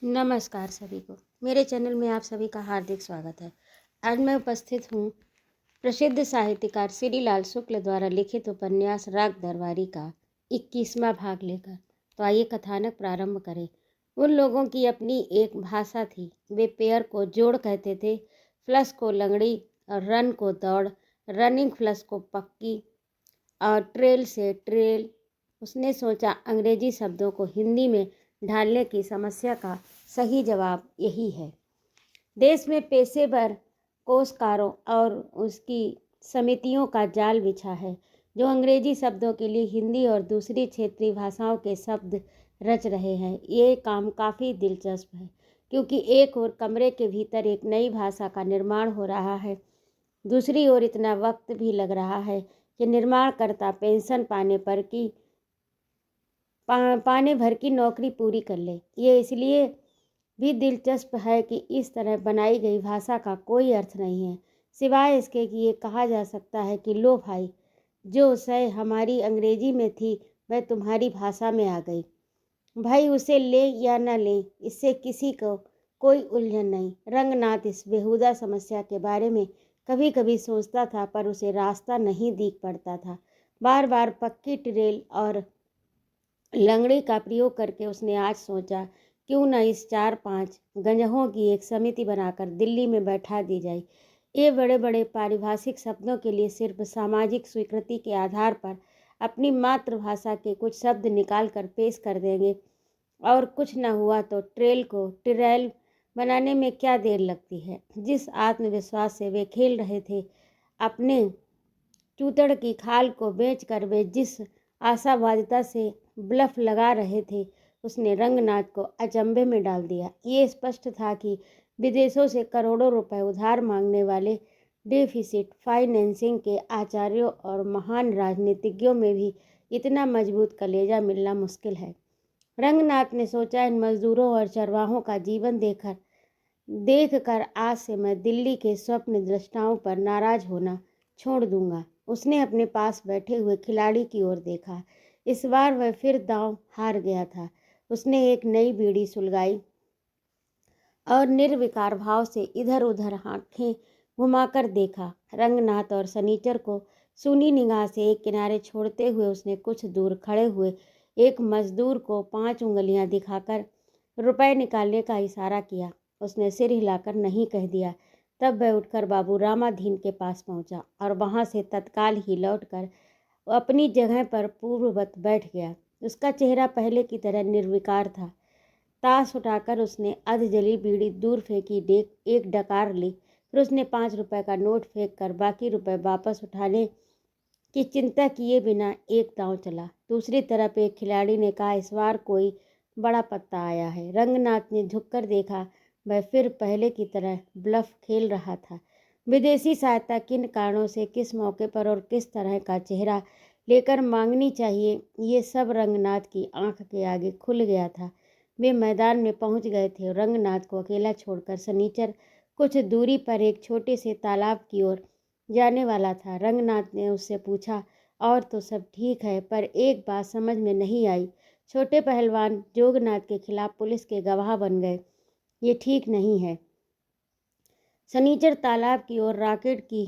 नमस्कार सभी को। मेरे चैनल में आप सभी का हार्दिक स्वागत है। आज मैं उपस्थित हूँ प्रसिद्ध साहित्यकार श्री लाल शुक्ल द्वारा लिखित उपन्यास राग दरबारी का 21वां भाग लेकर। तो आइए कथानक प्रारंभ करें। उन लोगों की अपनी एक भाषा थी। वे पेयर को जोड़ कहते थे, फ्लस को लंगड़ी और रन को दौड़, रनिंग फ्लस को पक्की और ट्रेल से ट्रेल। उसने सोचा अंग्रेजी शब्दों को हिंदी में ढालने की समस्या का सही जवाब यही है। देश में पेशेवर कोशकारों और उसकी समितियों का जाल बिछा है जो अंग्रेजी शब्दों के लिए हिंदी और दूसरी क्षेत्रीय भाषाओं के शब्द रच रहे हैं। ये काम काफ़ी दिलचस्प है क्योंकि एक ओर कमरे के भीतर एक नई भाषा का निर्माण हो रहा है, दूसरी ओर इतना वक्त भी लग रहा है कि निर्माणकर्ता पेंशन पाने भर की नौकरी पूरी कर ले। ये इसलिए भी दिलचस्प है कि इस तरह बनाई गई भाषा का कोई अर्थ नहीं है सिवाय इसके कि ये कहा जा सकता है कि लो भाई, जो शय हमारी अंग्रेजी में थी वह तुम्हारी भाषा में आ गई। भाई उसे ले या न ले, इससे किसी को कोई उलझन नहीं। रंगनाथ इस बेहुदा समस्या के बारे में कभी कभी सोचता था पर उसे रास्ता नहीं दिख पड़ता था। बार बार पक्की ट्रेल और लंगड़ी का प्रयोग करके उसने आज सोचा, क्यों न इस 4-5 गंजहों की एक समिति बनाकर दिल्ली में बैठा दी जाए। ये बड़े बड़े पारिभाषिक शब्दों के लिए सिर्फ सामाजिक स्वीकृति के आधार पर अपनी मातृभाषा के कुछ शब्द निकाल कर पेश कर देंगे और कुछ न हुआ तो ट्रेल को टिरैल बनाने में क्या देर लगती है। जिस आत्मविश्वास से वे खेल रहे थे, अपने चूतड़ की खाल को बेचकर वे जिस आशावादिता से ब्लफ लगा रहे थे, उसने रंगनाथ को अचंभे में डाल दिया। ये स्पष्ट था कि विदेशों से करोड़ों रुपए उधार मांगने वाले डेफिसिट फाइनेंसिंग के आचार्यों और महान राजनीतिज्ञों में भी इतना मजबूत कलेजा मिलना मुश्किल है। रंगनाथ ने सोचा, इन मजदूरों और चरवाहों का जीवन देखकर आज से मैं दिल्ली के स्वप्न दृष्टाओं पर नाराज होना छोड़ दूंगा। उसने अपने पास बैठे हुए खिलाड़ी की ओर देखा। इस बार वह फिर दांव हार गया था। उसने एक नई बीड़ी सुलगाई और निर्विकार भाव से इधर उधर आंखें घुमाकर देखा। रंगनाथ और सनीचर को सूनी निगाह से एक किनारे छोड़ते हुए उसने कुछ दूर खड़े हुए एक मजदूर को 5 उंगलियां दिखाकर रुपए निकालने का इशारा किया। उसने सिर हिलाकर नहीं कह दिया। तब वह उठकर बाबू रामाधीन के पास पहुंचा और वहां से तत्काल ही लौटकर अपनी जगह पर पूर्ववत बैठ गया। उसका चेहरा पहले की तरह निर्विकार था। ताश उठाकर उसने अध जली बीड़ी दूर फेंकी, एक डकार ली। फिर उसने 5 रुपए का नोट फेंक कर बाकी रुपए वापस उठाने की चिंता किए बिना एक दांव चला। दूसरी तरफ एक खिलाड़ी ने कहा, इस बार कोई बड़ा पत्ता आया है। रंगनाथ ने झुककर देखा, वह फिर पहले की तरह ब्लफ खेल रहा था। विदेशी सहायता किन कारणों से, किस मौके पर और किस तरह का चेहरा लेकर मांगनी चाहिए, ये सब रंगनाथ की आंख के आगे खुल गया था। वे मैदान में पहुंच गए थे और रंगनाथ को अकेला छोड़कर सनीचर कुछ दूरी पर एक छोटे से तालाब की ओर जाने वाला था। रंगनाथ ने उससे पूछा, और तो सब ठीक है, पर एक बात समझ में नहीं आई। छोटे पहलवान जोगनाथ के खिलाफ पुलिस के गवाह बन गए, ये ठीक नहीं है। सनीचर तालाब की ओर रॉकेट की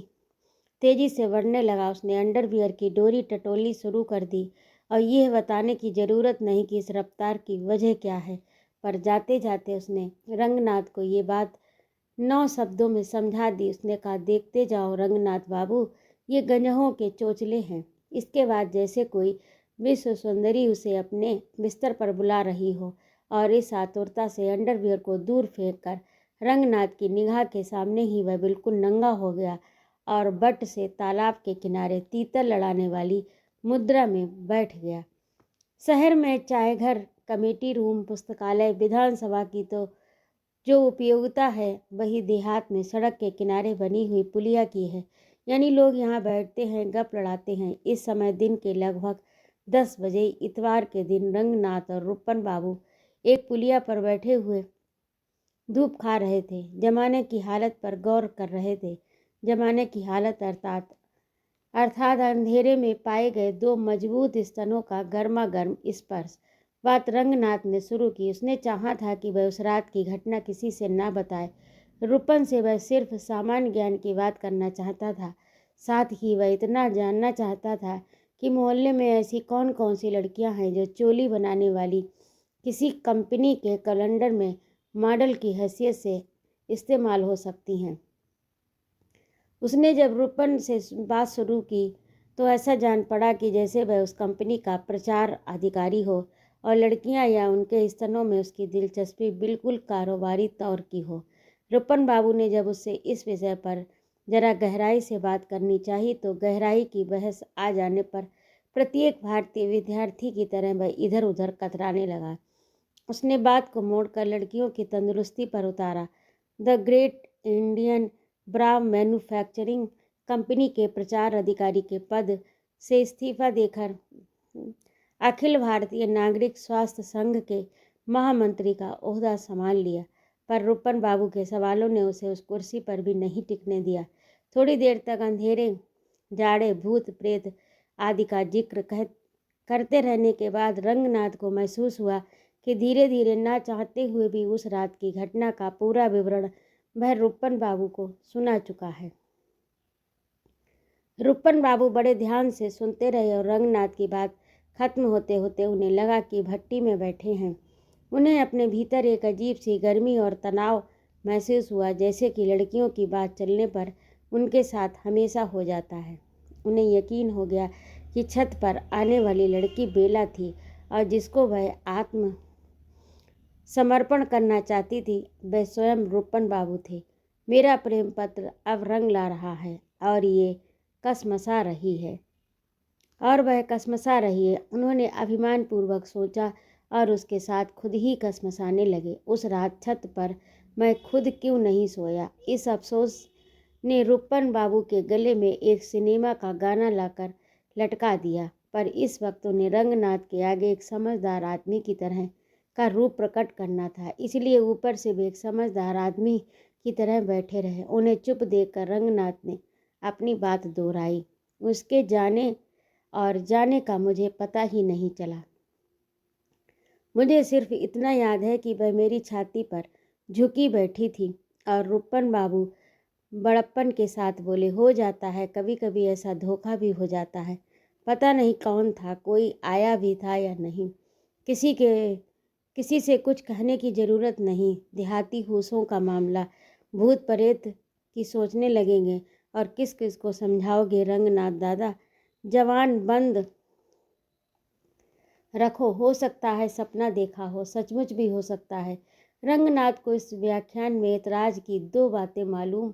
तेजी से बढ़ने लगा। उसने अंडरवियर की डोरी टटोलनी शुरू कर दी और यह बताने की जरूरत नहीं कि इस रफ्तार की वजह क्या है, पर जाते जाते उसने रंगनाथ को ये बात 9 शब्दों में समझा दी। उसने कहा, देखते जाओ रंगनाथ बाबू, ये गंजहों के चोचले हैं। इसके बाद जैसे कोई विश्व सुंदरी उसे अपने बिस्तर पर बुला रही हो, और इस आतुरता से अंडरवियर को दूर फेंक कर रंगनाथ की निगाह के सामने ही वह बिल्कुल नंगा हो गया और बट से तालाब के किनारे तीतर लड़ाने वाली मुद्रा में बैठ गया। शहर में चाय घर, कमेटी रूम, पुस्तकालय, विधानसभा की तो जो उपयोगिता है वही देहात में सड़क के किनारे बनी हुई पुलिया की है। यानी लोग यहाँ बैठते हैं, गप लड़ाते हैं। इस समय दिन के लगभग 10 बजे इतवार के दिन रंगनाथ और रुपन बाबू एक पुलिया पर बैठे हुए धूप खा रहे थे। जमाने की हालत पर गौर कर रहे थे। जमाने की हालत अर्थात अंधेरे में पाए गए 2 मजबूत स्तनों का गर्मा गर्म स्पर्श। बात रंगनाथ ने शुरू की। उसने चाहा था कि वह उस रात की घटना किसी से ना बताए। रूपन से वह सिर्फ सामान्य ज्ञान की बात करना चाहता था। साथ ही वह इतना जानना चाहता था कि मोहल्ले में ऐसी कौन कौन सी लड़कियां हैं जो चोली बनाने वाली किसी कंपनी के कैलेंडर में मॉडल की हैसियत से इस्तेमाल हो सकती हैं। उसने जब रूपन से बात शुरू की तो ऐसा जान पड़ा कि जैसे वह उस कंपनी का प्रचार अधिकारी हो और लड़कियां या उनके स्तनों में उसकी दिलचस्पी बिल्कुल कारोबारी तौर की हो। रूपन बाबू ने जब उससे इस विषय पर जरा गहराई से बात करनी चाहिए तो गहराई की बहस आ जाने पर प्रत्येक भारतीय विद्यार्थी की तरह वह इधर उधर कतराने लगा। उसने बात को मोड़कर लड़कियों की तंदुरुस्ती पर उतारा। The great Indian bra manufacturing company के प्रचार अधिकारी के पद से इस्तीफा देकर अखिल भारतीय नागरिक स्वास्थ्य संघ के महामंत्री का ओहदा संभाल लिया। पर रूपन बाबू के सवालों ने उसे उस कुर्सी पर भी नहीं टिकने दिया। थोड़ी देर तक अंधेरे, जाड़े, भूत प्रेत आदि का जिक्र करते रहने के बाद रंगनाथ को महसूस हुआ कि धीरे धीरे ना चाहते हुए भी उस रात की घटना का पूरा विवरण वह रूपन बाबू को सुना चुका है। रूपन बाबू बड़े ध्यान से सुनते रहे और रंगनाथ की बात खत्म होते होते उन्हें लगा कि भट्टी में बैठे हैं। उन्हें अपने भीतर एक अजीब सी गर्मी और तनाव महसूस हुआ, जैसे कि लड़कियों की बात चलने पर उनके साथ हमेशा हो जाता है। उन्हें यकीन हो गया कि छत पर आने वाली लड़की बेला थी और जिसको वह आत्म समर्पण करना चाहती थी वह स्वयं रूपन बाबू थे। मेरा प्रेम पत्र अब रंग ला रहा है और ये कसमसा रही है उन्होंने अभिमानपूर्वक सोचा और उसके साथ खुद ही कसमसाने लगे। उस रात छत पर मैं खुद क्यों नहीं सोया, इस अफसोस ने रूपन बाबू के गले में एक सिनेमा का गाना लाकर लटका दिया। पर इस वक्त उन्हें रंगनाथ के आगे एक समझदार आदमी की तरह का रूप प्रकट करना था, इसलिए ऊपर से भी एक समझदार आदमी की तरह बैठे रहे। उन्हें चुप देखकर रंगनाथ ने अपनी बात दोहराई। उसके जाने का मुझे पता ही नहीं चला। मुझे सिर्फ इतना याद है कि वह मेरी छाती पर झुकी बैठी थी। और रूपन बाबू बड़प्पन के साथ बोले, हो जाता है, कभी कभी ऐसा धोखा भी हो जाता है। पता नहीं कौन था, कोई आया भी था या नहीं। किसी से कुछ कहने की ज़रूरत नहीं। देहाती होशों का मामला, भूत प्रेत की सोचने लगेंगे और किस किस को समझाओगे। रंगनाथ दादा, जवान बंद रखो, हो सकता है सपना देखा हो, सचमुच भी हो सकता है। रंगनाथ को इस व्याख्यान में ऐतराज की दो बातें मालूम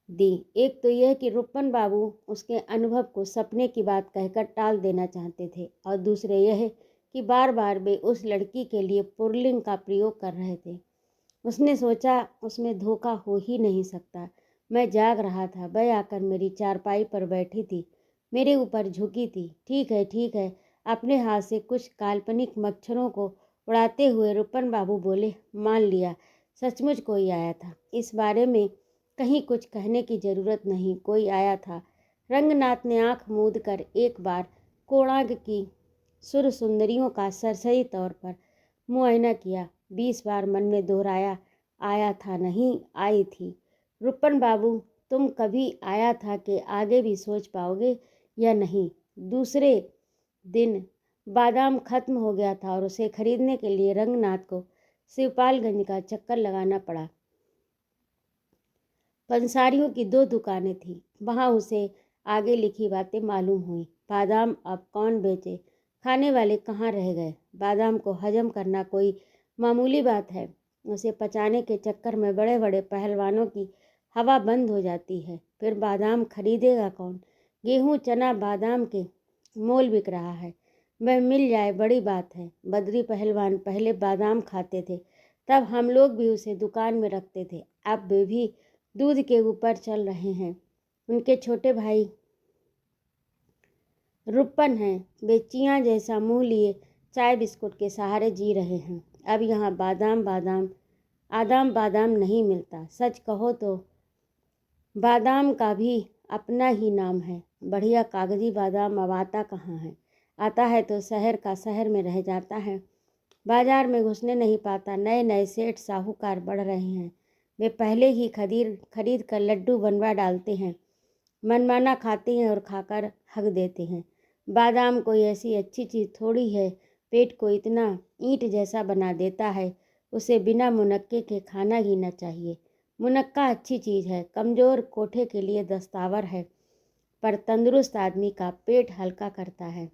दी। एक तो यह कि रूपन बाबू उसके अनुभव को सपने की बात कहकर टाल देना चाहते थे और दूसरे यह कि बार बार वे उस लड़की के लिए पुल्लिंग का प्रयोग कर रहे थे। उसने सोचा उसमें धोखा हो ही नहीं सकता। मैं जाग रहा था, वह आकर मेरी चारपाई पर बैठी थी, मेरे ऊपर झुकी थी। ठीक है, अपने हाथ से कुछ काल्पनिक मच्छरों को उड़ाते हुए रूपन बाबू बोले, मान लिया, सचमुच कोई आया था। इस बारे में कहीं कुछ कहने की ज़रूरत नहीं, कोई आया था। रंगनाथ ने आंख मूंद कर एक बार कोणार्क की सुर सुंदरियों का सरसरी तौर पर मुआयना किया, 20 बार मन में दोहराया, आया था नहीं, आई थी। रूपन बाबू, तुम कभी आया था कि आगे भी सोच पाओगे या नहीं। दूसरे दिन बादाम खत्म हो गया था और उसे खरीदने के लिए रंगनाथ को शिवपालगंज का चक्कर लगाना पड़ा। पंसारियों की 2 दुकानें थीं, वहाँ उसे आगे लिखी बातें मालूम हुई। बादाम अब कौन बेचे, खाने वाले कहाँ रह गए। बादाम को हजम करना कोई मामूली बात है, उसे पचाने के चक्कर में बड़े बड़े पहलवानों की हवा बंद हो जाती है। फिर बादाम खरीदेगा कौन। गेहूँ, चना, बादाम के मोल बिक रहा है, वह मिल जाए बड़ी बात है। बद्री पहलवान पहले बादाम खाते थे, तब हम लोग भी उसे दुकान में रखते थे। अब वे भी दूध के ऊपर चल रहे हैं। उनके छोटे भाई रूपन हैं, वे चियाँ जैसा मुंह लिए चाय बिस्कुट के सहारे जी रहे हैं। अब यहाँ आदाम बादाम नहीं मिलता। सच कहो तो बादाम का भी अपना ही नाम है। बढ़िया कागजी बादाम अब आता कहाँ है, आता है तो शहर का शहर में रह जाता है। बाजार में घुसने नहीं पाता। नए नए सेठ साहूकार बढ़ रहे हैं। वे पहले ही खरीद कर लड्डू बनवा डालते हैं, मनमाना खाते हैं और खाकर हक देते हैं। बादाम कोई ऐसी अच्छी चीज़ थोड़ी है, पेट को इतना ईंट जैसा बना देता है, उसे बिना मुनक्के के खाना ही न चाहिए। मुनक्का अच्छी चीज़ है, कमज़ोर कोठे के लिए दस्तावर है, पर तंदुरुस्त आदमी का पेट हल्का करता है।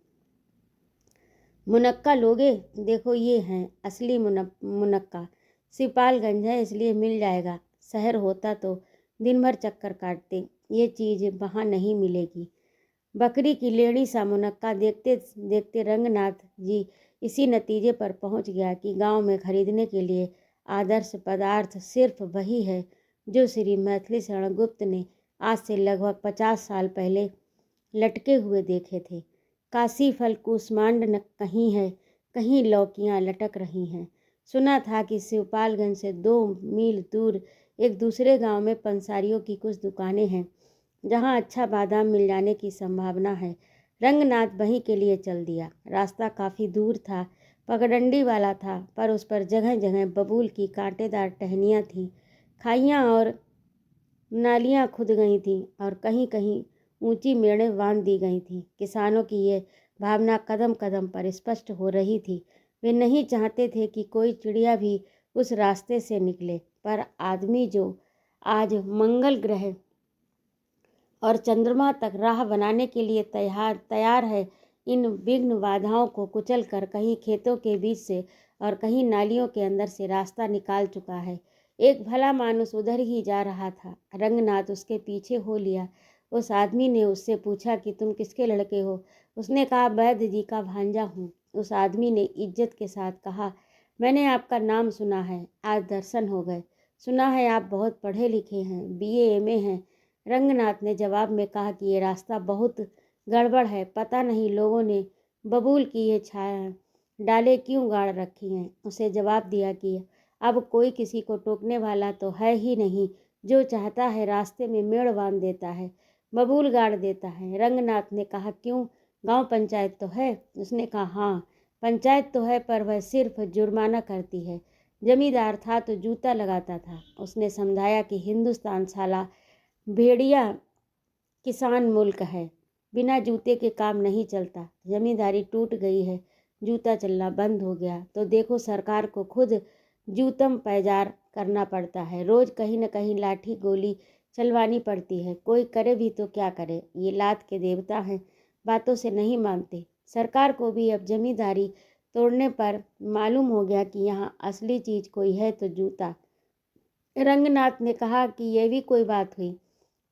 मुनक्का लोगे? देखो ये हैं असली मुनक्का। सिपालगंज है इसलिए मिल जाएगा। शहर होता तो दिन भर चक्कर काटते। ये चीज़ वहाँ नहीं मिलेगी। बकरी की लेड़ी सा मुनक्का देखते देखते रंगनाथ जी इसी नतीजे पर पहुँच गया कि गांव में खरीदने के लिए आदर्श पदार्थ सिर्फ वही है जो श्री मैथिली शरण गुप्त ने आज से लगभग 50 साल पहले लटके हुए देखे थे। काशी फल कूष्मांड न कहीं है, कहीं लौकियां लटक रही हैं। सुना था कि शिवपालगंज से 2 मील दूर एक दूसरे गांव में पंसारियों की कुछ दुकानें हैं, जहां अच्छा बादाम मिल जाने की संभावना है। रंगनाथ वहीं के लिए चल दिया। रास्ता काफ़ी दूर था, पगडंडी वाला था, पर उस पर जगह जगह बबूल की कांटेदार टहनियाँ थीं। खाइयाँ और नालियाँ खुद गई थीं और कहीं कहीं ऊंची मेड़ें बांध दी गई थीं। किसानों की ये भावना कदम कदम पर स्पष्ट हो रही थी। वे नहीं चाहते थे कि कोई चिड़िया भी उस रास्ते से निकले, पर आदमी जो आज मंगल ग्रह और चंद्रमा तक राह बनाने के लिए तैयार है, इन विघ्न बाधाओं को कुचल कर कहीं खेतों के बीच से और कहीं नालियों के अंदर से रास्ता निकाल चुका है। एक भला मानुस उधर ही जा रहा था। रंगनाथ उसके पीछे हो लिया। उस आदमी ने उससे पूछा कि तुम किसके लड़के हो? उसने कहा, वैद्य जी का भांजा हूँ। उस आदमी ने इज्जत के साथ कहा, मैंने आपका नाम सुना है, आज दर्शन हो गए। सुना है आप बहुत पढ़े लिखे हैं, BA MA हैं। रंगनाथ ने जवाब में कहा कि ये रास्ता बहुत गड़बड़ है, पता नहीं लोगों ने बबूल की ये छाया डाले क्यों गाड़ रखी हैं। उसे जवाब दिया कि अब कोई किसी को टोकने वाला तो है ही नहीं। जो चाहता है रास्ते में मेड़ बांध देता है, बबूल गाड़ देता है। रंगनाथ ने कहा, क्यों, गांव पंचायत तो है? उसने कहा, हाँ पंचायत तो है, पर वह सिर्फ जुर्माना करती है। जमींदार था तो जूता लगाता था। उसने समझाया कि हिंदुस्तान साला भेड़िया किसान मुल्क है, बिना जूते के काम नहीं चलता। जमींदारी टूट गई है, जूता चलना बंद हो गया तो देखो सरकार को खुद जूतम पैजार करना पड़ता है। रोज कहीं न कहीं लाठी गोली चलवानी पड़ती है। कोई करे भी तो क्या करे, ये लात के देवता हैं, बातों से नहीं मानते। सरकार को भी अब जमींदारी तोड़ने पर मालूम हो गया कि यहाँ असली चीज़ कोई है तो जूता। रंगनाथ ने कहा कि यह भी कोई बात हुई,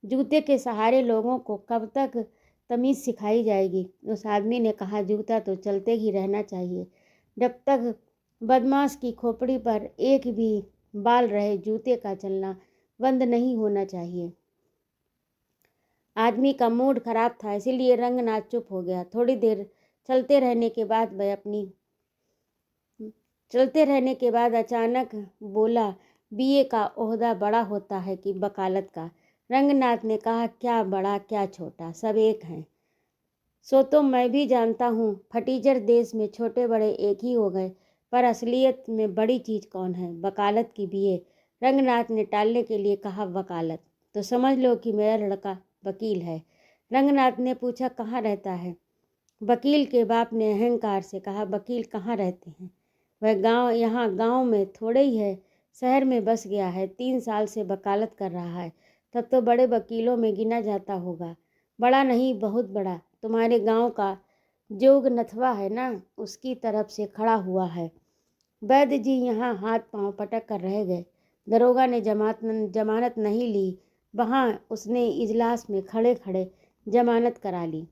जूते के सहारे लोगों को कब तक तमीज़ सिखाई जाएगी? उस आदमी ने कहा, जूता तो चलते ही रहना चाहिए, जब तक बदमाश की खोपड़ी पर एक भी बाल रहे जूते का चलना बंद नहीं होना चाहिए। आदमी का मूड खराब था, इसीलिए रंगनाथ चुप हो गया। थोड़ी देर चलते रहने के बाद अचानक बोला, BA का ओहदा बड़ा होता है कि वकालत का? रंगनाथ ने कहा, क्या बड़ा क्या छोटा, सब एक हैं। सो तो मैं भी जानता हूँ, फटीचर देश में छोटे बड़े एक ही हो गए, पर असलियत में बड़ी चीज़ कौन है? वकालत की BA। रंगनाथ ने टालने के लिए कहा, वकालत तो समझ लो कि मेरा लड़का वकील है। रंगनाथ ने पूछा, कहाँ रहता है? वकील के बाप ने अहंकार से कहा, वकील कहाँ रहते हैं? वह यहाँ गांव में थोड़े ही है, शहर में बस गया है, 3 साल से वकालत कर रहा है। तब तो बड़े वकीलों में गिना जाता होगा। बड़ा नहीं, बहुत बड़ा। तुम्हारे गांव का जोग नथवा है ना, उसकी तरफ से खड़ा हुआ है। वैद्य जी यहाँ हाथ पांव पटक कर रह गए। दरोगा ने जमानत नहीं ली, वहाँ उसने इजलास में खड़े खड़े जमानत करा ली।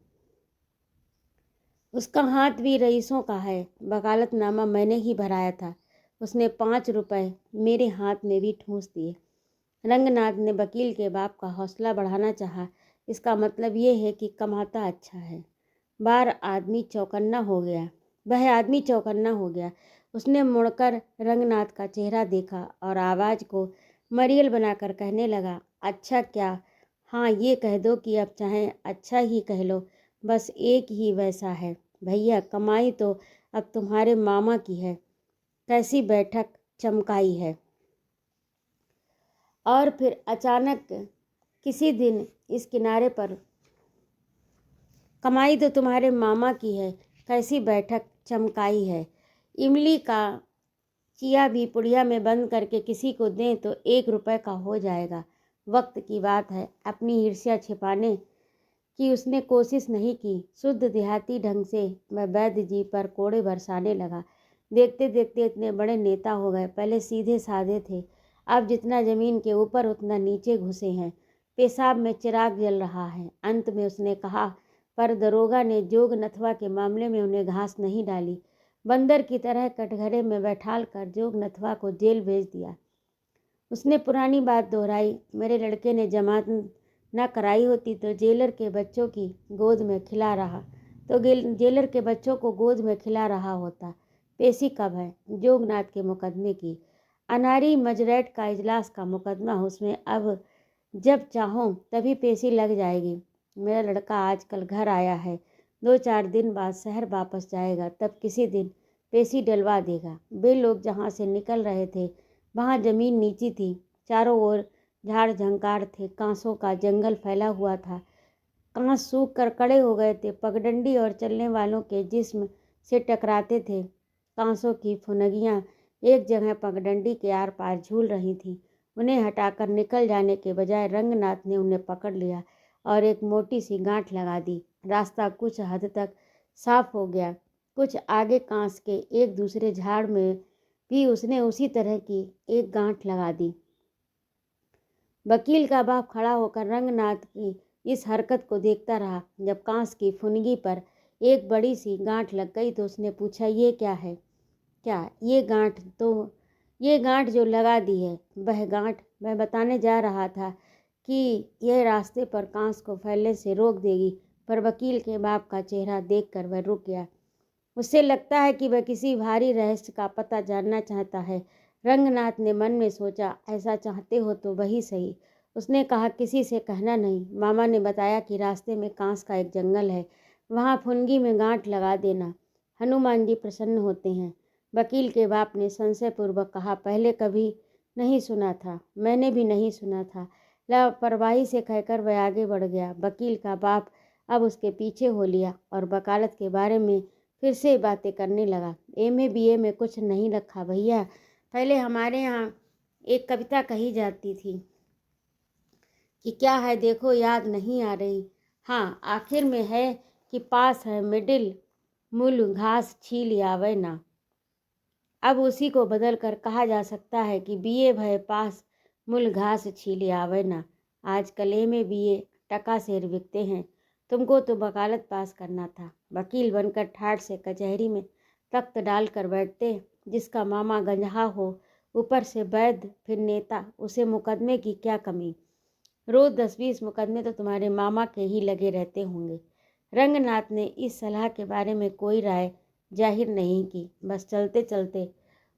उसका हाथ भी रईसों का है। वकालतनामा मैंने ही भराया था। उसने 5 रुपए मेरे हाथ में भी ठूंस दिए। रंगनाथ ने वकील के बाप का हौसला बढ़ाना चाहा। इसका मतलब ये है कि कमाता अच्छा है। वह आदमी चौकन्ना हो गया। उसने मुड़कर रंगनाथ का चेहरा देखा और आवाज़ को मरियल बनाकर कहने लगा, अच्छा क्या, हाँ ये कह दो कि अब चाहे अच्छा ही कह लो, बस एक ही वैसा है। भैया कमाई तो अब तुम्हारे मामा की है, कैसी बैठक चमकाई है। और फिर अचानक किसी दिन इस किनारे पर, कमाई तो तुम्हारे मामा की है, कैसी बैठक चमकाई है। इमली का चिया भी पुड़िया में बंद करके किसी को दें तो 1 रुपये का हो जाएगा। वक्त की बात है, अपनी ईर्ष्या छिपाने की उसने कोशिश नहीं की। शुद्ध देहाती ढंग से वह वैद्य जी पर कोड़े बरसाने लगा। देखते देखते इतने बड़े नेता हो गए। पहले सीधे साधे थे, अब जितना जमीन के ऊपर उतना नीचे घुसे हैं। पेशाब में चिराग जल रहा है। अंत में उसने कहा, पर दरोगा ने जोग नथवा के मामले में उन्हें घास नहीं डाली। बंदर की तरह कटघरे में बैठाल कर जोग नथवा को जेल भेज दिया। उसने पुरानी बात दोहराई, मेरे लड़के ने जमानत न कराई होती तो जेलर के बच्चों की गोद में खिला रहा जेलर के बच्चों को गोद में खिला रहा होता। पेशी कब है? जोगनाथ के मुकदमे की। अनारी मजरेट का इजलास का मुकदमा, उसमें अब जब चाहो तभी पेशी लग जाएगी। मेरा लड़का आजकल घर आया है, 2-4 दिन बाद शहर वापस जाएगा, तब किसी दिन पेशी डलवा देगा। वे लोग जहाँ से निकल रहे थे वहाँ जमीन नीची थी, चारों ओर झाड़ झंकार थे, कांसों का जंगल फैला हुआ था। कांस सूख कर कड़े हो गए थे, पगडंडी और चलने वालों के जिस्म से टकराते थे। कांसों की फुनगियाँ एक जगह पगडंडी के आर पार झूल रही थीं। उन्हें हटाकर निकल जाने के बजाय रंगनाथ ने उन्हें पकड़ लिया और एक मोटी सी गांठ लगा दी। रास्ता कुछ हद तक साफ हो गया। कुछ आगे कांस के एक दूसरे झाड़ में भी उसने उसी तरह की एक गांठ लगा दी। वकील का बाप खड़ा होकर रंगनाथ की इस हरकत को देखता रहा। जब कांस की फुनगी पर एक बड़ी सी गांठ लग गई तो उसने पूछा, ये क्या है? क्या ये गांठ जो लगा दी है, वह गांठ मैं बताने जा रहा था कि यह रास्ते पर कांस को फैलने से रोक देगी। पर वकील के बाप का चेहरा देखकर वह रुक गया। उससे लगता है कि वह किसी भारी रहस्य का पता जानना चाहता है। रंगनाथ ने मन में सोचा, ऐसा चाहते हो तो वही सही। उसने कहा, किसी से कहना नहीं। मामा ने बताया कि रास्ते में कांस का एक जंगल है, वहाँ फुनगी में गांठ लगा देना, हनुमान जी प्रसन्न होते हैं। वकील के बाप ने संशयपूर्वक कहा, पहले कभी नहीं सुना था। मैंने भी नहीं सुना था। लापरवाही से कहकर वह आगे बढ़ गया। वकील का बाप अब उसके पीछे हो लिया और वकालत के बारे में फिर से बातें करने लगा। MA BA में कुछ नहीं रखा भैया। पहले हमारे यहाँ एक कविता कही जाती थी कि क्या है देखो याद नहीं आ रही। हाँ, आखिर में है कि पास है मिडिल मूल घास छील आवे ना। अब उसी को बदल कर कहा जा सकता है कि BA भय पास मूल घास छील आवे ना। आजकल MA BA टका सेर बिकते हैं। तुमको तो वकालत पास करना था। वकील बनकर ठाठ से कचहरी में तख्त डाल कर बैठते। जिसका मामा गंजहा हो, ऊपर से वैद्य, फिर नेता, उसे मुकदमे की क्या कमी। रोज 10-20 मुकदमे तो तुम्हारे मामा के ही लगे रहते होंगे। रंगनाथ ने इस सलाह के बारे में कोई राय जाहिर नहीं की। बस चलते चलते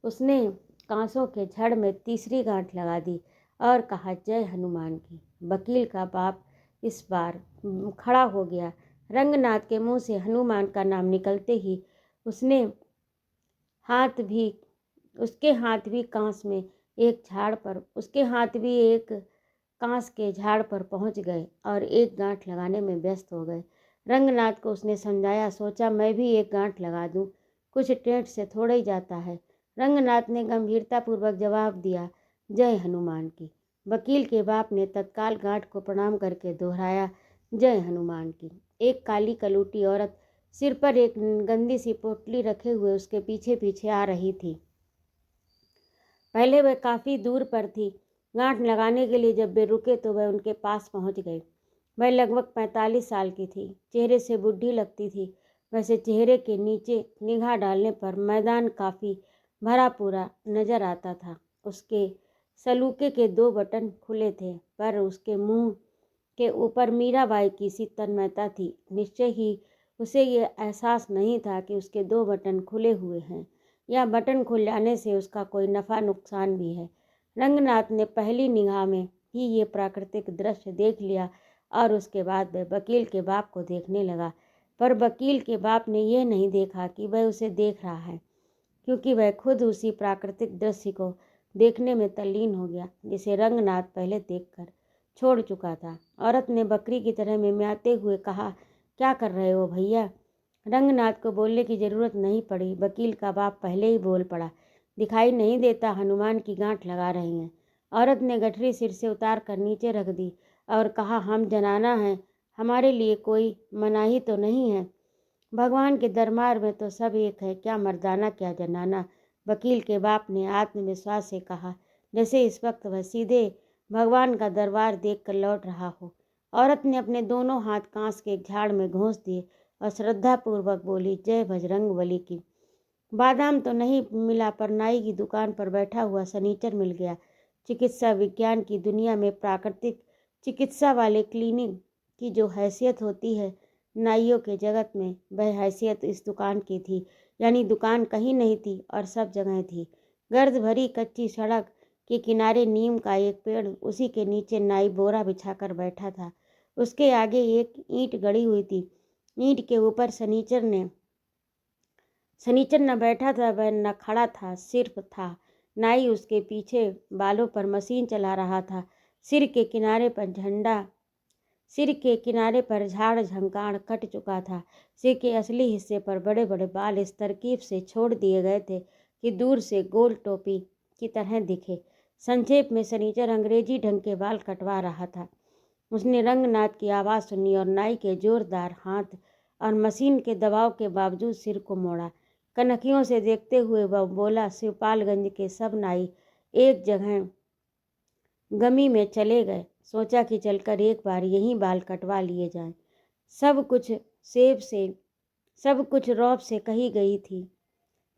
उसने कांसों के झड़ में तीसरी गांठ लगा दी और कहा, जय हनुमान की। वकील का बाप इस बार खड़ा हो गया। रंगनाथ के मुंह से हनुमान का नाम निकलते ही उसके हाथ भी कांस के झाड़ पर पहुंच गए और एक गांठ लगाने में व्यस्त हो गए। रंगनाथ को उसने समझाया, सोचा मैं भी एक गांठ लगा दूं, कुछ टेढ़ से थोड़ा ही जाता है। रंगनाथ ने गंभीरतापूर्वक जवाब दिया, जय हनुमान की। वकील के बाप ने तत्काल गांठ को प्रणाम करके दोहराया, जय हनुमान की। एक काली कलूटी औरत सिर पर एक गंदी सी पोटली रखे हुए उसके पीछे पीछे आ रही थी। पहले वह काफ़ी दूर पर थी। गांठ लगाने के लिए जब वे रुके तो वह उनके पास पहुंच गई। वह लगभग 45 साल की थी, चेहरे से बुढ़ी लगती थी। वैसे चेहरे के नीचे निगाह डालने पर मैदान काफ़ी भरा पूरा नजर आता था। उसके सलूके के 2 बटन खुले थे, पर उसके मुंह के ऊपर मीराबाई की सी तन्मयता थी। निश्चय ही उसे ये एहसास नहीं था कि उसके 2 बटन खुले हुए हैं या बटन खुल जाने से उसका कोई नफ़ा नुकसान भी है। रंगनाथ ने पहली निगाह में ही ये प्राकृतिक दृश्य देख लिया और उसके बाद वह वकील के बाप को देखने लगा। पर वकील के बाप ने यह नहीं देखा कि वह उसे देख रहा है। क्योंकि वह खुद उसी प्राकृतिक दृश्य को देखने में तल्लीन हो गया जिसे रंगनाथ पहले देखकर छोड़ चुका था। औरत ने बकरी की तरह मिमियाते हुए कहा, क्या कर रहे हो भैया? रंगनाथ को बोलने की जरूरत नहीं पड़ी। वकील का बाप पहले ही बोल पड़ा, दिखाई नहीं देता हनुमान की गांठ लगा रहे हैं। औरत ने गठरी सिर से उतार कर नीचे रख दी और कहा, हम जनाना हैं, हमारे लिए कोई मनाही तो नहीं है। भगवान के दरबार में तो सब एक है, क्या मर्दाना क्या जनाना। वकील के बाप ने आत्मविश्वास से कहा, जैसे इस वक्त वह सीधे भगवान का दरबार देखकर लौट रहा हो। औरत ने अपने दोनों हाथ कांस के एक झाड़ में घोंस दिए और श्रद्धापूर्वक बोली, जय बजरंग बली की। बादाम तो नहीं मिला पर नाई की दुकान पर बैठा हुआ सनीचर मिल गया। चिकित्सा विज्ञान की दुनिया में प्राकृतिक चिकित्सा वाले क्लिनिक की जो हैसियत होती है, नाइयों के जगत में वह हैसियत इस दुकान की थी। यानी दुकान कहीं नहीं थी और सब जगह थी। गर्द भरी कच्ची सड़क के किनारे नीम का एक पेड़, उसी के नीचे नाई बोरा बिछाकर बैठा था। उसके आगे एक ईंट गड़ी हुई थी। ईंट के ऊपर सनीचर न बैठा था, वह न खड़ा था, सिर्फ था। नाई उसके पीछे बालों पर मशीन चला रहा था। सिर के किनारे पर झाड़ झंकार कट चुका था। सिर के असली हिस्से पर बड़े बड़े बाल इस तरकीब से छोड़ दिए गए थे कि दूर से गोल टोपी की तरह दिखे। संक्षेप में सनीचर अंग्रेजी ढंग के बाल कटवा रहा था। उसने रंगनाथ की आवाज़ सुनी और नाई के जोरदार हाथ और मशीन के दबाव के बावजूद सिर को मोड़ा। कनखियों से देखते हुए वह बोला, शिवपालगंज के सब नाई एक जगह गमी में चले गए। सोचा कि चलकर एक बार यहीं बाल कटवा लिए जाएं। सब कुछ रौब से कही गई थी,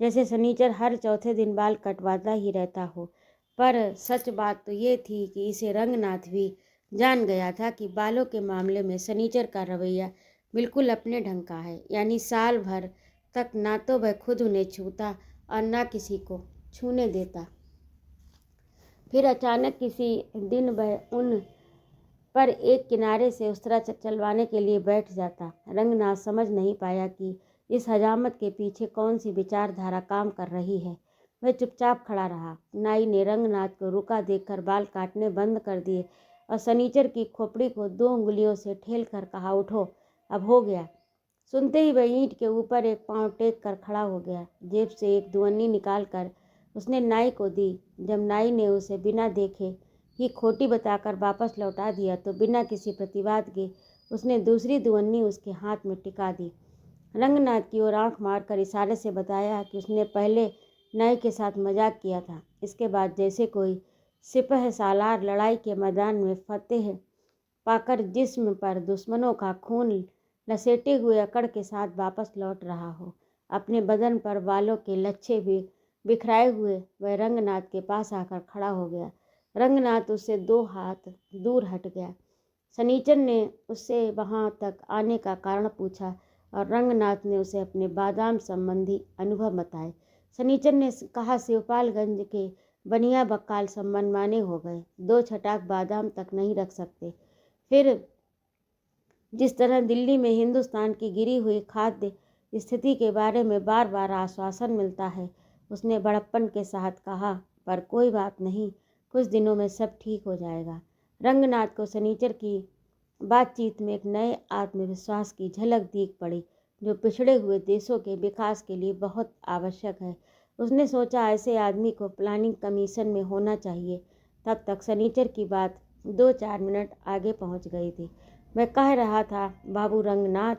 जैसे सनीचर हर चौथे दिन बाल कटवाता ही रहता हो। पर सच बात तो ये थी कि इसे रंगनाथ भी जान गया था कि बालों के मामले में सनीचर का रवैया बिल्कुल अपने ढंग का है। यानी साल भर तक ना तो वह खुद उन्हें छूता और ना किसी को छूने देता। फिर अचानक किसी दिन वह उन पर एक किनारे से उस तरह चलवाने के लिए बैठ जाता। रंगनाथ समझ नहीं पाया कि इस हजामत के पीछे कौन सी विचारधारा काम कर रही है। वह चुपचाप खड़ा रहा। नाई ने रंगनाथ को रुका देखकर बाल काटने बंद कर दिए और सनीचर की खोपड़ी को 2 उंगलियों से ठेल कर कहा, उठो, अब हो गया। सुनते ही वह ईंट के ऊपर एक पांव टेक कर खड़ा हो गया। जेब से एक दुअन्नी निकाल कर उसने नाई को दी। जब नाई ने उसे बिना देखे ही खोटी बताकर वापस लौटा दिया तो बिना किसी प्रतिवाद के उसने दूसरी दुअन्नी उसके हाथ में टिका दी। रंगनाथ की ओर आंख मारकर इशारे से बताया कि उसने पहले नाई के साथ मजाक किया था। इसके बाद जैसे कोई सिपह सालार लड़ाई के मैदान में फतेह पाकर जिस्म पर दुश्मनों का खून लसेटे हुए अकड़ के साथ वापस लौट रहा हो। अपने बदन पर बालों के लच्छे भी बिखराए हुए वह रंगनाथ के पास आकर खड़ा हो गया। रंगनाथ उससे 2 हाथ दूर हट गया। सनीचर ने उससे वहां तक आने का कारण पूछा और रंगनाथ ने उसे अपने बादाम संबंधी अनुभव बताए। सनीचर ने कहा, शिवपालगंज के बनिया बक्काल सब मनमाने हो गए, 2 छटाक बादाम तक नहीं रख सकते। फिर जिस तरह दिल्ली में हिंदुस्तान की गिरी हुई खाद्य स्थिति के बारे में बार बार आश्वासन मिलता है, उसने बड़प्पन के साथ कहा, पर कोई बात नहीं, कुछ दिनों में सब ठीक हो जाएगा। रंगनाथ को सनीचर की बातचीत में एक नए आत्मविश्वास की झलक दिख पड़ी जो पिछड़े हुए देशों के विकास के लिए बहुत आवश्यक है। उसने सोचा, ऐसे आदमी को प्लानिंग कमीशन में होना चाहिए। तब तक सनीचर की बात 2-4 मिनट आगे पहुंच गई थी। मैं कह रहा था, बाबू रंगनाथ,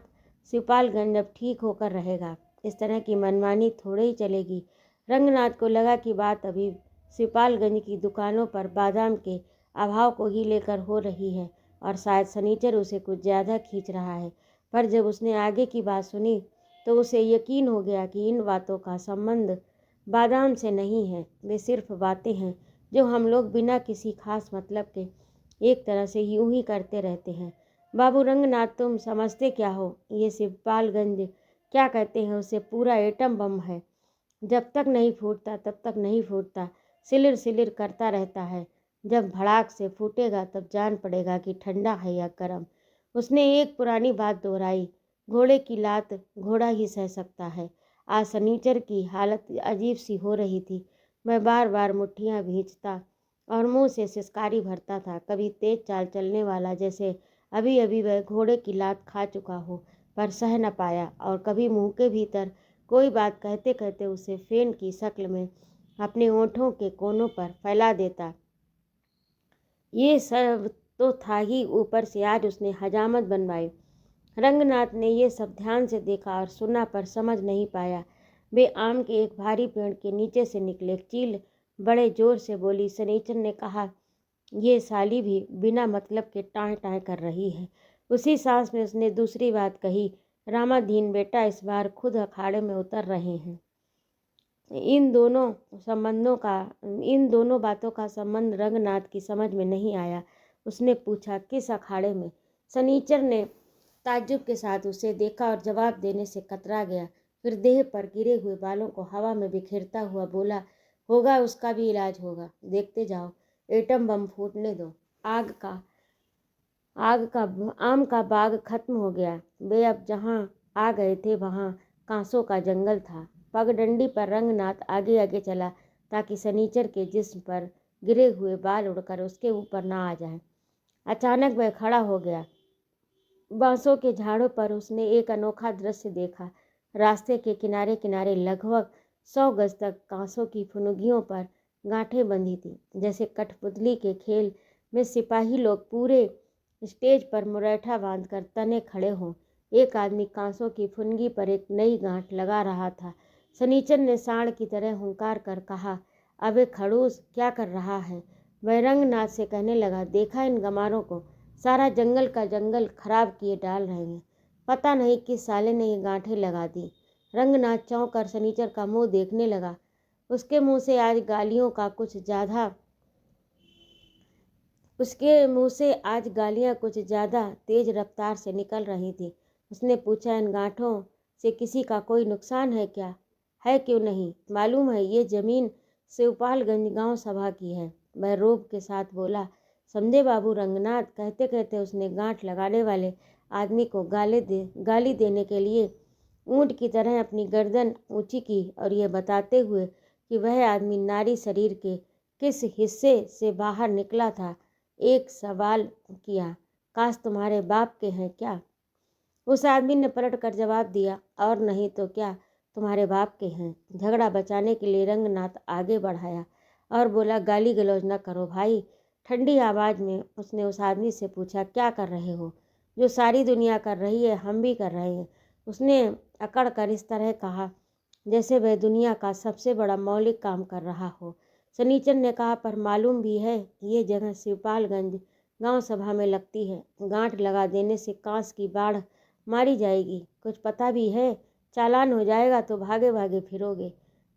शिवपालगंज अब ठीक होकर रहेगा। इस तरह की मनमानी थोड़े ही चलेगी। रंगनाथ को लगा कि बात अभी शिवपालगंज की दुकानों पर बादाम के अभाव को ही लेकर हो रही है और शायद सनीचर उसे कुछ ज़्यादा खींच रहा है। पर जब उसने आगे की बात सुनी तो उसे यकीन हो गया कि इन बातों का संबंध बादाम से नहीं है। वे सिर्फ बातें हैं जो हम लोग बिना किसी खास मतलब के एक तरह से यूं ही करते रहते हैं। बाबू रंगनाथ, तुम समझते क्या हो? ये शिवपालगंज क्या कहते हैं उसे पूरा एटम बम है। जब तक नहीं फूटता तब तक नहीं फूटता, सिलिर सिलिर करता रहता है। जब भड़ाक से फूटेगा तब जान पड़ेगा कि ठंडा है या गर्म। उसने एक पुरानी बात दोहराई, घोड़े की लात घोड़ा ही सह सकता है। आज शनिचर की हालत अजीब सी हो रही थी। मैं बार बार मुट्ठियाँ भींचता और मुंह से सिसकारी भरता था। कभी तेज चाल चलने वाला, जैसे अभी अभी वह घोड़े की लात खा चुका हो, पर सह न पाया, और कभी मुंह के भीतर कोई बात कहते कहते उसे फेन की शक्ल में अपने ओंठों के कोनों पर फैला देता। ये सब तो था ही, ऊपर से आज उसने हजामत बनवाई। रंगनाथ ने ये सब ध्यान से देखा और सुना, पर समझ नहीं पाया। वे आम के एक भारी पेड़ के नीचे से निकले। चील बड़े जोर से बोली। शनिचर ने कहा, ये साली भी बिना मतलब के टाँ टाँ कर रही है। उसी सांस में उसने दूसरी बात कही, रामाधीन बेटा इस बार खुद अखाड़े में उतर रहे हैं। इन दोनों बातों का संबंध रंगनाथ की समझ में नहीं आया। उसने पूछा, किस अखाड़े में? शनिचर ने ताज्जुब के साथ उसे देखा और जवाब देने से कतरा गया। फिर देह पर गिरे हुए बालों को हवा में बिखेरता हुआ बोला, होगा, उसका भी इलाज होगा। देखते जाओ, एटम बम फूटने दो। आम का बाग खत्म हो गया। वे अब जहाँ आ गए थे वहाँ कांसों का जंगल था। पगडंडी पर रंगनाथ आगे आगे चला ताकि शनिचर के जिस्म पर गिरे हुए बाल उड़कर उसके ऊपर ना आ जाए। अचानक वह खड़ा हो गया। बांसों के झाड़ों पर उसने एक अनोखा दृश्य देखा। रास्ते के किनारे किनारे लगभग 100 गज तक कांसों की फुनगियों पर गांठें बंधी थी। जैसे कठपुतली के खेल में सिपाही लोग पूरे स्टेज पर मुरैठा बांधकर तने खड़े हों। एक आदमी कांसों की फुनगी पर एक नई गांठ लगा रहा था। शनिचर ने सांड की तरह हुंकार कर कहा, अबे खड़ूस, क्या कर रहा है? वह रंगनाथ से कहने लगा, देखा इन गमारों को? सारा जंगल का जंगल खराब किए डाल रहे हैं। पता नहीं किस साले ने ये गांठें लगा दी। रंगनाथ चौंक कर शनिचर का मुंह देखने लगा। उसके मुंह से आज गालियां कुछ ज़्यादा तेज रफ्तार से निकल रही थी। उसने पूछा, इन गांठों से किसी का कोई नुकसान है क्या? है क्यों नहीं? मालूम है, ये ज़मीन शिवपालगंज गांव सभा की है। वह रोब के साथ बोला। समझे बाबू? रंगनाथ कहते कहते उसने गांठ लगाने वाले आदमी को गाली देने के लिए ऊंट की तरह अपनी गर्दन ऊंची की और यह बताते हुए कि वह आदमी नारी शरीर के किस हिस्से से बाहर निकला था, एक सवाल किया, काश तुम्हारे बाप के हैं क्या? उस आदमी ने पलट कर जवाब दिया, और नहीं तो क्या, तुम्हारे बाप के हैं। झगड़ा बचाने के लिए रंगनाथ आगे बढ़ाया और बोला, गाली गलौज न करो भाई। ठंडी आवाज़ में उसने उस आदमी से पूछा, क्या कर रहे हो? जो सारी दुनिया कर रही है हम भी कर रहे हैं। उसने अकड़ कर इस तरह कहा जैसे वह दुनिया का सबसे बड़ा मौलिक काम कर रहा हो। शनिचर ने कहा, पर मालूम भी है कि ये जगह शिवपालगंज गांव सभा में लगती है। गांठ लगा देने से कांस की बाढ़ मारी जाएगी। कुछ पता भी है? चालान हो जाएगा तो भागे भागे फिरोगे,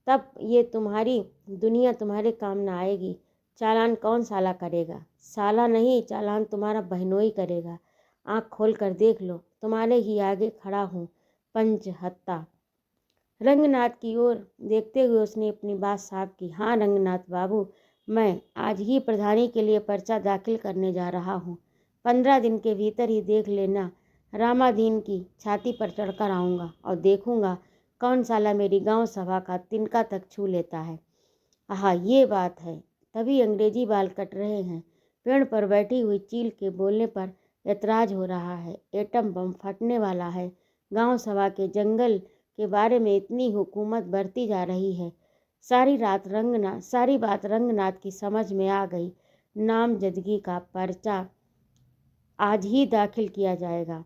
तब ये तुम्हारी दुनिया तुम्हारे काम ना आएगी। चालान कौन साला करेगा? साला नहीं, चालान तुम्हारा बहनोई करेगा। आँख खोल कर देख लो, तुम्हारे ही आगे खड़ा हूँ, पंचहत्ता। रंगनाथ की ओर देखते हुए उसने अपनी बात साफ की। हाँ रंगनाथ बाबू, मैं आज ही प्रधानी के लिए पर्चा दाखिल करने जा रहा हूँ। 15 दिन के भीतर ही देख लेना, रामाधीन की छाती पर चढ़कर आऊँगा और देखूँगा कौन साला मेरी गांव सभा का तिनका तक छू लेता है। हाँ ये बात है। तभी अंग्रेजी बाल कट रहे हैं। पेड़ पर बैठी हुई चील के बोलने पर ऐतराज हो रहा है। एटम बम फटने वाला है। गांव सभा के जंगल के बारे में इतनी हुकूमत बढ़ती जा रही है। सारी बात रंगनाथ की समझ में आ गई। नामजदगी का पर्चा आज ही दाखिल किया जाएगा,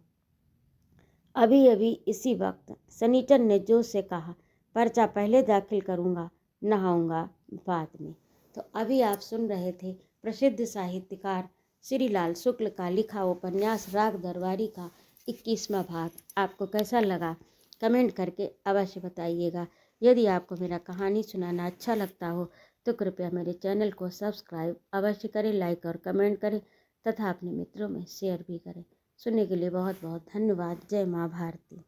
अभी अभी इसी वक्त। शनिचर ने जोश से कहा, पर्चा पहले दाखिल करूँगा, नहाऊंगा बाद में। तो अभी आप सुन रहे थे प्रसिद्ध साहित्यकार श्रीलाल शुक्ल का लिखा उपन्यास राग दरबारी का 21वां भाग। आपको कैसा लगा कमेंट करके अवश्य बताइएगा। यदि आपको मेरा कहानी सुनाना अच्छा लगता हो तो कृपया मेरे चैनल को सब्सक्राइब अवश्य करें, लाइक और कमेंट करें तथा अपने मित्रों में शेयर भी करें। सुनने के लिए बहुत बहुत धन्यवाद। जय माँ भारती।